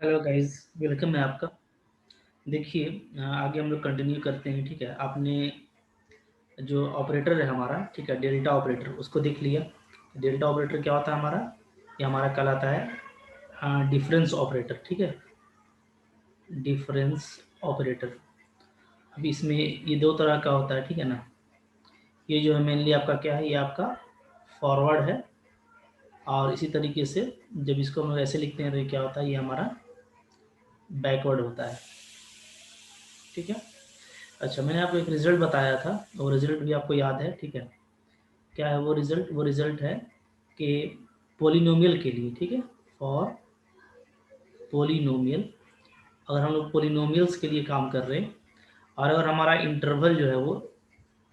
Hello guys, welcome है आपका। देखिए, आगे हम लोग कंटिन्यू करते हैं। ठीक है, आपने जो ऑपरेटर है हमारा, ठीक है, डेल्टा ऑपरेटर, उसको देख लिया। डेल्टा ऑपरेटर क्या होता है हमारा? ये हमारा कहलाता है डिफरेंस ऑपरेटर। ठीक है, डिफरेंस ऑपरेटर। अब इसमें ये दो तरह का होता है, ठीक है ना। ये जो है मेनली आपका क्या है, ये आपका फॉरवर्ड है, और इसी तरीके से जब इसको हम लोग ऐसे लिखते हैं तो ये क्या होता है, ये हमारा बैकवर्ड होता है। ठीक है। अच्छा, मैंने आपको एक रिज़ल्ट बताया था, वो रिज़ल्ट भी आपको याद है? ठीक है, क्या है वो रिज़ल्ट? वो रिज़ल्ट है कि पॉलिनोमियल के लिए, ठीक है, फॉर पॉलिनोमियल, अगर हम लोग पॉलिनोमियल्स के लिए काम कर रहे हैं और अगर हमारा इंटरवल जो है वो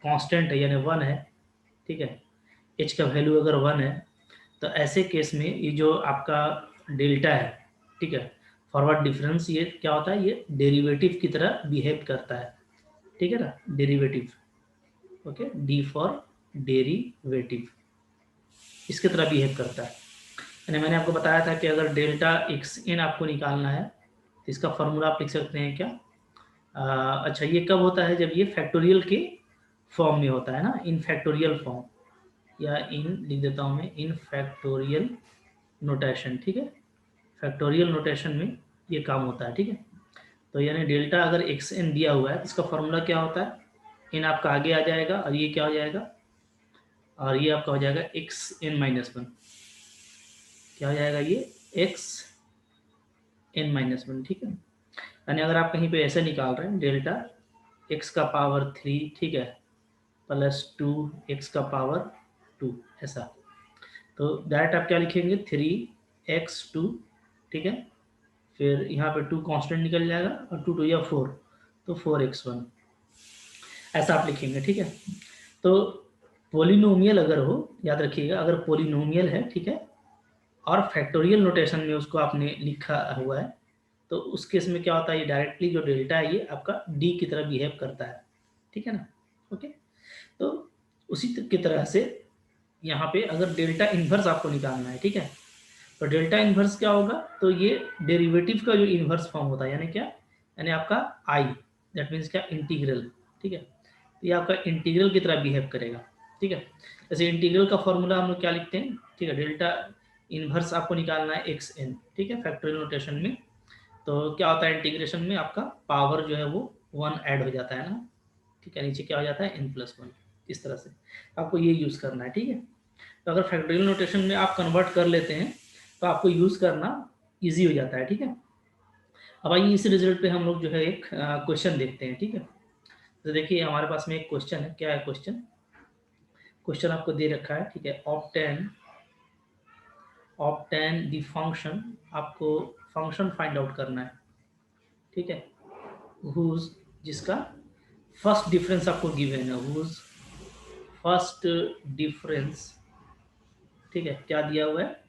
कांस्टेंट है यानी 1 है, ठीक है, एच का वैल्यू अगर 1 है, तो ऐसे केस में ये जो आपका डेल्टा है, ठीक है, फॉरवर्ड डिफरेंस, ये क्या होता है, ये डेरिवेटिव की तरह बिहेव करता है। ठीक है ना, derivative. Okay, D for derivative, इसकी तरह बिहेव करता है। यानी मैंने आपको बताया था कि अगर डेल्टा एक्स एन आपको निकालना है तो इसका फॉर्मूला आप लिख सकते हैं क्या? अच्छा, ये कब होता है? जब ये फैक्टोरियल के फॉर्म में होता है ना, इन फैक्टोरियल फॉर्म, या इन लिख देता हूँ मैं, इन फैक्टोरियल नोटेशन। ठीक है, फैक्टोरियल नोटेशन में ये काम होता है। ठीक है, तो यानी डेल्टा अगर एक्स एन दिया हुआ है तो इसका फॉर्मूला क्या होता है? इन आपका आगे आ जाएगा और ये क्या हो जाएगा, और ये आपका हो जाएगा एक्स एन माइनस वन। क्या हो जाएगा ये? X n minus one. ठीक है, यानी अगर आप कहीं पे ऐसे निकाल रहे हैं डेल्टा एक्स का पावर 3, ठीक है, प्लस 2 एक्स का पावर 2, ऐसा, तो डायरेक्ट आप क्या लिखेंगे? 3x2, ठीक है, फिर यहाँ पे 2 कांस्टेंट निकल जाएगा और 2 2 या 4, तो 4x1, ऐसा आप लिखेंगे। ठीक है, तो पोलिनोमियल अगर हो, याद रखिएगा, अगर पोलिनोमियल है, ठीक है, और फैक्टोरियल नोटेशन में उसको आपने लिखा हुआ है, तो उस केस में क्या होता है, ये डायरेक्टली जो डेल्टा है ये आपका डी की तरह बिहेव करता है। ठीक है ना। ओके, तो उसी की तरह से यहाँ पे अगर डेल्टा इन्वर्स आपको निकालना है, ठीक है, तो डेल्टा इन्वर्स क्या होगा? तो ये डेरिवेटिव का जो इन्वर्स फॉर्म होता है, यानी क्या, यानी आपका आई, दैट मीन्स क्या, इंटीग्रल। ठीक है, तो ये आपका इंटीग्रल की तरह बिहेव करेगा। ठीक है, जैसे इंटीग्रल का फॉर्मूला हम लोग क्या लिखते हैं? ठीक है, डेल्टा इन्वर्स आपको निकालना है एक्स एन, ठीक है, फैक्टोरियल नोटेशन में, तो क्या होता है इंटीग्रेशन में, आपका पावर जो है वो 1 ऐड हो जाता है ना। ठीक है, नीचे क्या हो जाता है, n प्लस वन, इस तरह से आपको ये यूज़ करना है। ठीक है, तो अगर फैक्टोरियल नोटेशन में आप कन्वर्ट कर लेते हैं तो आपको यूज़ करना ईजी हो जाता है। ठीक है, अब आइए इस रिजल्ट पे हम लोग जो है एक क्वेश्चन देखते हैं। ठीक है, तो देखिए हमारे पास में एक क्वेश्चन है। क्या है क्वेश्चन? क्वेश्चन आपको दे रखा है, ठीक है, ऑब्टेन द फंक्शन, आपको फंक्शन फाइंड आउट करना है। ठीक है, हुज, जिसका फर्स्ट डिफरेंस आपको गिवन है, हुज फर्स्ट डिफरेंस, ठीक है, क्या दिया हुआ है,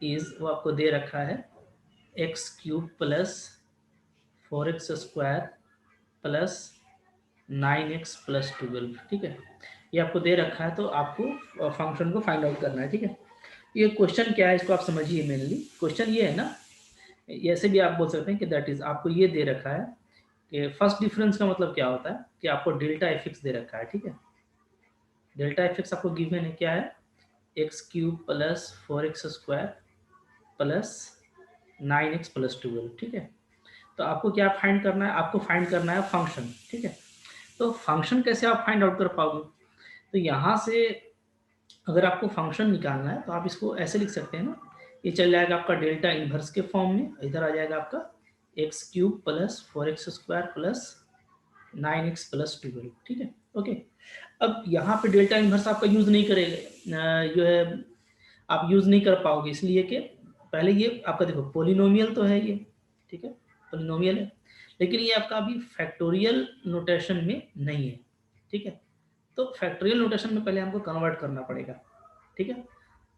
इज, वो आपको दे रखा है x cube plus 4x² plus 9x+12। ठीक है, ये आपको दे रखा है, तो आपको फंक्शन को फाइंड आउट करना है। ठीक है, ये क्वेश्चन क्या है इसको आप समझिए। मेनली क्वेश्चन ये है ना, ऐसे भी आप बोल सकते हैं कि दैट इज, आपको ये दे रखा है कि फर्स्ट डिफरेंस का मतलब क्या होता है कि आपको डेल्टा एफ दे रखा है। ठीक है, डेल्टा एफ आपको गिवन है, क्या है, x cube plus 4x² plus 9x+12। ठीक है, तो आपको क्या फाइंड करना है? आपको फाइंड करना है फंक्शन। ठीक है, तो फंक्शन कैसे आप फाइंड आउट कर पाओगे? तो यहाँ से अगर आपको फंक्शन निकालना है तो आप इसको ऐसे लिख सकते हैं ना, ये चल जाएगा आपका डेल्टा इन्वर्स के फॉर्म में, इधर आ जाएगा आपका x cube plus 4x² plus 9x+12। ठीक है, ओके, अब यहाँ पे डेल्टा इन्वर्स आपका यूज़ नहीं करेगा, जो है आप यूज़ नहीं कर पाओगे, इसलिए कि पहले ये आपका देखो पोलिनोमियल तो है ये, ठीक है, पोलिनोमियल है, लेकिन ये आपका अभी फैक्टोरियल नोटेशन में नहीं है। ठीक है, तो फैक्टोरियल नोटेशन में पहले हमको कन्वर्ट करना पड़ेगा। ठीक है,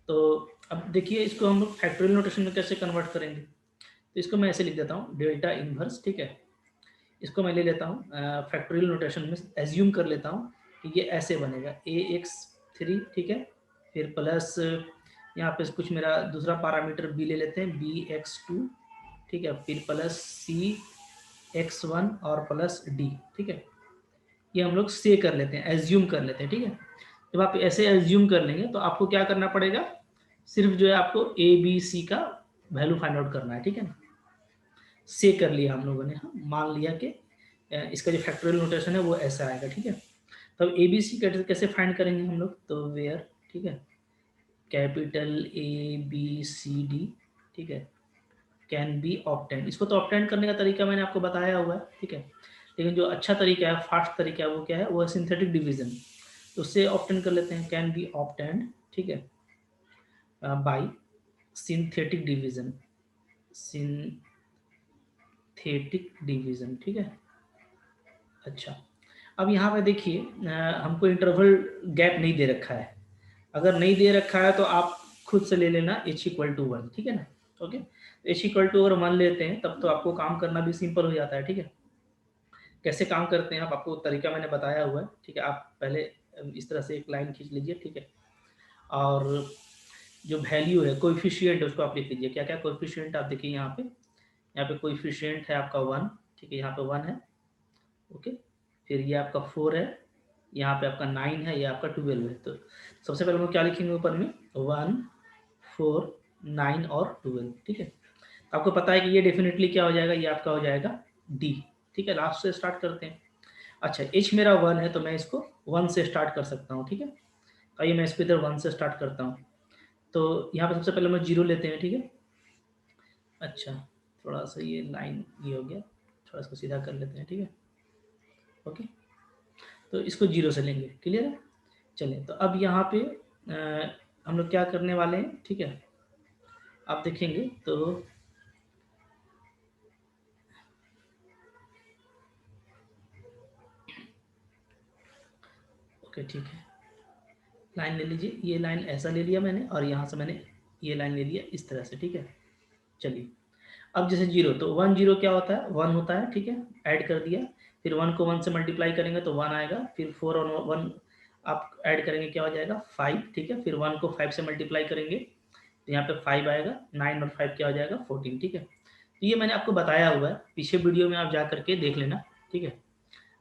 तो अब देखिए इसको हम लोग फैक्टोरियल नोटेशन में कैसे कन्वर्ट करेंगे, तो इसको मैं ऐसे लिख देता हूँ, डेल्टा इन्वर्स। ठीक है, इसको मैं ले लेता हूँ फैक्टोरियल नोटेशन में, एज्यूम कर लेता हूँ कि ये ऐसे बनेगा ax3, ठीक है, फिर प्लस यहाँ पे कुछ मेरा दूसरा पैरामीटर b ले लेते हैं bx2, ठीक है, फिर प्लस सी x1 और प्लस डी, ठीक है। ये हम लोग से कर लेते हैं, एज्यूम कर लेते हैं, ठीक है। जब आप ऐसे एज्यूम कर लेंगे तो आपको क्या करना पड़ेगा, सिर्फ जो है आपको ए बी सी का वैल्यू फाइंड आउट करना है, ठीक है ना। से कर लिया हम लोगों ने, हाँ, मान लिया कि इसका जो फैक्टोरियल नोटेशन है वो ऐसा आएगा, ठीक है। तब ए बी सी कैसे फाइंड करेंगे हम लोग, तो वेयर, ठीक है, capital A B C D, ठीक है, कैन बी ऑब्टेंड। इसको तो ऑब्टेंड करने का तरीका मैंने आपको बताया हुआ है, ठीक है। लेकिन जो अच्छा तरीका है, फास्ट तरीका है, वो क्या है, वो है सिंथेटिक डिवीजन। तो उससे ऑब्टेंड कर लेते हैं, कैन बी ऑब्टेंड, ठीक है, bye synthetic division, synthetic division, ठीक है। अच्छा, अब यहाँ पे देखिए हमको इंटरवल गैप नहीं दे रखा है। अगर नहीं दे रखा है तो आप खुद से ले लेना h=1, ठीक है ना। ओके, h= अगर 1 लेते हैं तब तो आपको काम करना भी सिंपल हो जाता है, ठीक है। कैसे काम करते हैं आप, आपको तरीका मैंने बताया हुआ है, ठीक है। आप पहले इस तरह से एक लाइन खींच लीजिए, ठीक है, और जो वैल्यू है, कोएफिशिएंट है, उसको आप लिख लीजिए। क्या क्या कोएफिशिएंट आप देखिए यहाँ पे कोएफिशिएंट है आपका 1, ठीक है, यहाँ पे 1 है, ओके। फिर ये आपका 4 है, यहाँ पे आपका 9 है, ये आपका 12 है। तो सबसे पहले हम लोग क्या लिखेंगे ऊपर में, 1 4 9 और 12, ठीक है। आपको पता है कि ये डेफिनेटली क्या हो जाएगा, ये आपका हो जाएगा डी, ठीक है। लास्ट से स्टार्ट करते हैं। अच्छा, एच मेरा 1 है तो मैं इसको 1 से स्टार्ट कर सकता हूँ, ठीक है। आइए मैं इसको इधर 1 से स्टार्ट करता हूँ। तो यहाँ पे सबसे पहले हम 0 लेते हैं, ठीक है। अच्छा, थोड़ा सा ये लाइन ये हो गया, थोड़ा इसको सीधा कर लेते हैं, ठीक है, ओके। तो इसको 0 से लेंगे, क्लियर है। चलिए, तो अब यहाँ पे हम लोग क्या करने वाले हैं, ठीक है। आप देखेंगे तो ओके, ठीक है, लाइन ले लीजिए। ये लाइन ऐसा ले लिया मैंने, और यहाँ से मैंने ये लाइन ले लिया इस तरह से, ठीक है। चलिए, अब जैसे 0, तो 1 0 क्या होता है, 1 होता है, ठीक है। ऐड कर दिया, फिर 1 को 1 से मल्टीप्लाई करेंगे तो 1 आएगा, फिर 4 और 1 आप ऐड करेंगे, क्या हो जाएगा 5, ठीक है। फिर 1 को 5 से मल्टीप्लाई करेंगे तो यहाँ पे 5 आएगा, 9 और 5 क्या हो जाएगा 14, ठीक है। तो ये मैंने आपको बताया हुआ है, पीछे वीडियो में आप जा करके देख लेना, ठीक है,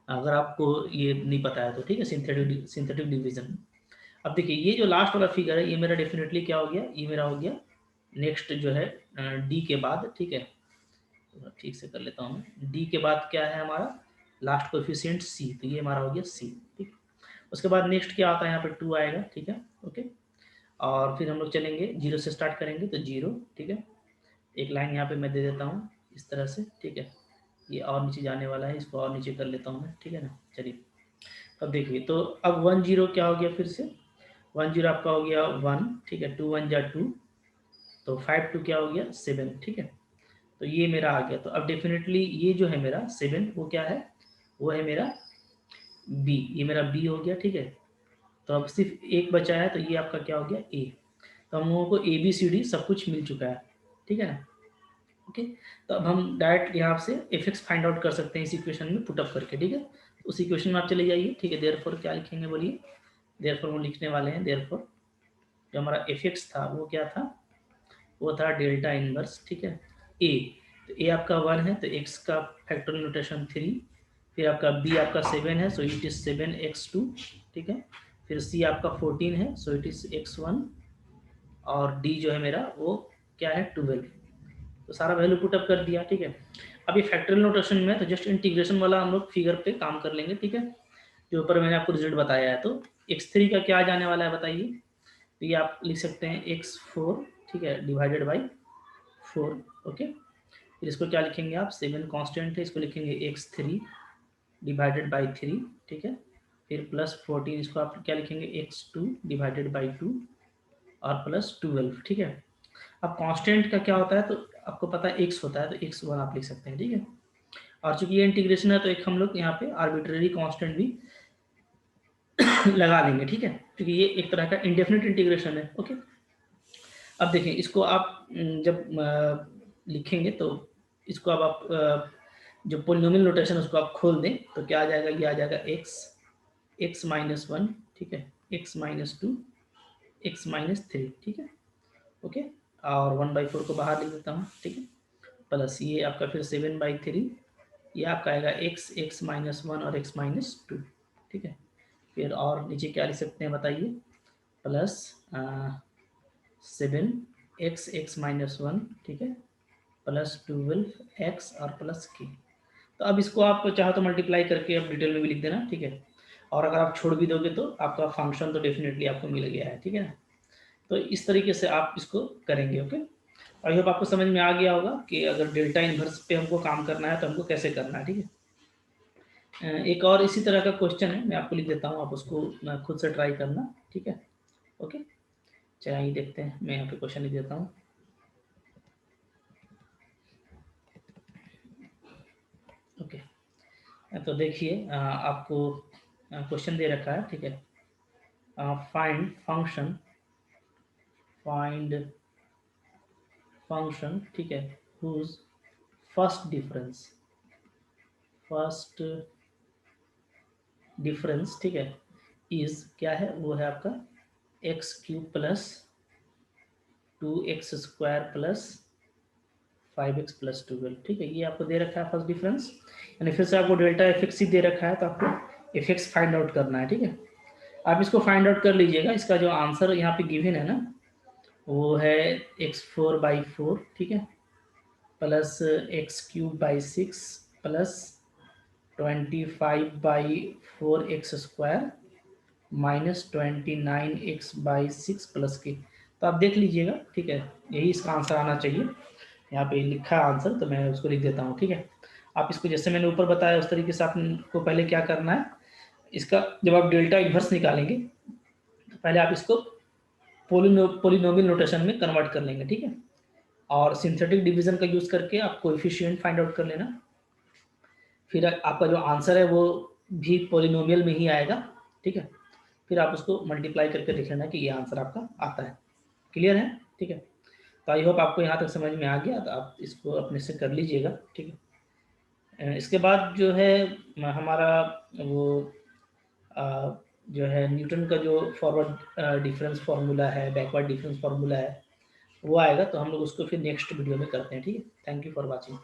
अगर आपको ये नहीं पता है तो, ठीक है। Synthetic division. अब देखिए, ये जो लास्ट वाला फिगर है, ये मेरा डेफिनेटली क्या हो गया, ये मेरा हो गया नेक्स्ट जो है डी के बाद, ठीक है। ठीक से कर लेता हूँ मैं, डी के बाद क्या है हमारा लास्ट कोएफिशिएंट सी, तो ये हमारा हो गया सी, ठीक। उसके बाद नेक्स्ट क्या आता है, यहाँ पे 2 आएगा, ठीक है, ओके। और फिर हम लोग चलेंगे 0 से स्टार्ट करेंगे तो 0, ठीक है। एक लाइन यहाँ पे मैं दे देता हूँ इस तरह से, ठीक है। ये और नीचे जाने वाला है, इसको और नीचे कर लेता हूँ मैं, ठीक है ना। चलिए, अब देखिए, तो अब 1 0 क्या हो गया, फिर से 1 0 आपका हो गया 1, ठीक है। 2 1 जा 2, तो 5 2 क्या हो गया 7, ठीक है। तो ये मेरा आ गया। तो अब डेफिनेटली ये जो है मेरा 7, वो क्या है, वो है मेरा बी, ये मेरा बी हो गया, ठीक है। तो अब सिर्फ एक बचा है, तो ये आपका क्या हो गया ए। तो हम लोगों को ए बी सी डी सब कुछ मिल चुका है, ठीक है ना, ओके। तो अब हम डायरेक्ट यहाँ से एफ एक्स फाइंड आउट कर सकते हैं इस इक्वेशन में पुटअप करके, ठीक है। तो उस इक्वेशन में आप चले जाइए, ठीक है। देयरफॉर क्या लिखेंगे बोलिए, देयरफॉर हम लिखने वाले हैं, देयरफॉर जो हमारा एफ एक्स था वो क्या था, वो था डेल्टा इनवर्स, ठीक है, ए। तो ए आपका 1 है तो एक्स का फैक्टोरियल नोटेशन 3, फिर आपका बी आपका 7 है, सो इट इज 7x2, ठीक है। फिर सी आपका 14 है, सो इट इज x1, और डी जो है मेरा वो क्या है 12। तो सारा वैल्यू पुटअप कर दिया, ठीक है। अब ये फैक्टोरियल नोटेशन में तो जस्ट इंटीग्रेशन वाला हम लोग फिगर पे काम कर लेंगे, ठीक है, जो ऊपर मैंने आपको रिजल्ट बताया है। तो x3 का क्या जाने वाला है बताइए, तो ये आप लिख सकते हैं x4, ठीक है, डिवाइडेड बाई 4, ओके। फिर इसको क्या लिखेंगे आप, 7 कांस्टेंट है, इसको लिखेंगे x3 डिवाइडेड बाई 3, ठीक है। फिर प्लस 14, इसको आप क्या लिखेंगे x2 डिवाइडेड बाई 2, और प्लस 12, ठीक है। अब कांस्टेंट का क्या होता है, तो आपको पता है x होता है, तो x1 आप लिख सकते हैं, ठीक है। और चूंकि ये इंटीग्रेशन है तो एक हम लोग यहाँ पे आर्बिट्रेरी कांस्टेंट भी लगा देंगे, ठीक है, क्योंकि ये एक तरह का इंडेफिनिट इंटीग्रेशन है, ओके। अब देखें, इसको आप जब लिखेंगे तो इसको अब आप जो पोलिनोमियल नोटेशन उसको आप खोल दें तो क्या आ जाएगा, ये आ जाएगा x माइनस 1, ठीक है, x माइनस 2, x माइनस 3, ठीक है, ओके। और 1/4 को बाहर लिख देता हूँ, ठीक है। प्लस ये आपका फिर 7/3, ये आपका आएगा x माइनस 1 और x माइनस 2, ठीक है। फिर और नीचे क्या लिख सकते हैं बताइए, प्लस 7x माइनस 1, ठीक है, प्लस 12x और प्लस k। तो अब इसको आप चाहो तो मल्टीप्लाई करके आप डिटेल में भी लिख देना, ठीक है। और अगर आप छोड़ भी दोगे तो आपका फंक्शन तो डेफिनेटली आपको मिल गया है, ठीक है ना। तो इस तरीके से आप इसको करेंगे, ओके। आई होप आपको समझ में आ गया होगा कि अगर डेल्टा इनवर्स पे हमको काम करना है तो हमको कैसे करना है, ठीक है। एक और इसी तरह का क्वेश्चन है, मैं आपको लिख देता हूँ, आप उसको खुद से ट्राई करना, ठीक है, ओके। चलिए देखते हैं, मैं यहाँ पे क्वेश्चन लिख देता हूँ, ओके। तो देखिए आपको क्वेश्चन दे रखा है, ठीक है। फाइंड फंक्शन, ठीक है, हुज फर्स्ट डिफरेंस, ठीक है, इज क्या है, वो है आपका x³ plus 2x² plus 5x plus 12, ठीक है। ये आपको दे रखा है फर्स्ट डिफरेंस, यानी फिर से आपको डेल्टा एफ ही दे रखा है, तो आपको एफ फाइंड आउट करना है, ठीक है। आप इसको फाइंड आउट कर लीजिएगा। इसका जो आंसर यहाँ पे गिवन है ना, वो है x4/4, ठीक है, plus x³/6 plus 25/4x² minus 29x/6 plus के। तो आप देख लीजिएगा, ठीक है, यही इसका आंसर आना चाहिए। यहाँ पे लिखा है आंसर, तो मैं उसको लिख देता हूँ, ठीक है। आप इसको जैसे मैंने ऊपर बताया उस तरीके से आपको पहले क्या करना है, इसका जब आप डेल्टा इन्वर्स निकालेंगे तो पहले आप इसको पोलिनोमियल नोटेशन में कन्वर्ट कर लेंगे, ठीक है। और सिंथेटिक डिवीजन का यूज करके आप कोएफिशिएंट फाइंड आउट कर लेना। फिर आपका जो आंसर है वो भी पोलिनोमियल में ही आएगा, ठीक है। फिर आप उसको मल्टीप्लाई करके देख लेना कि ये आंसर आपका आता है। क्लियर है, ठीक है। तो आई होप आपको यहाँ तक समझ में आ गया, तो आप इसको अपने से कर लीजिएगा, ठीक है। इसके बाद जो है हमारा वो जो है न्यूटन का जो फॉरवर्ड डिफरेंस फार्मूला है, बैकवर्ड डिफरेंस फार्मूला है, वो आएगा, तो हम लोग उसको फिर नेक्स्ट वीडियो में करते हैं, ठीक है। Thank you for watching.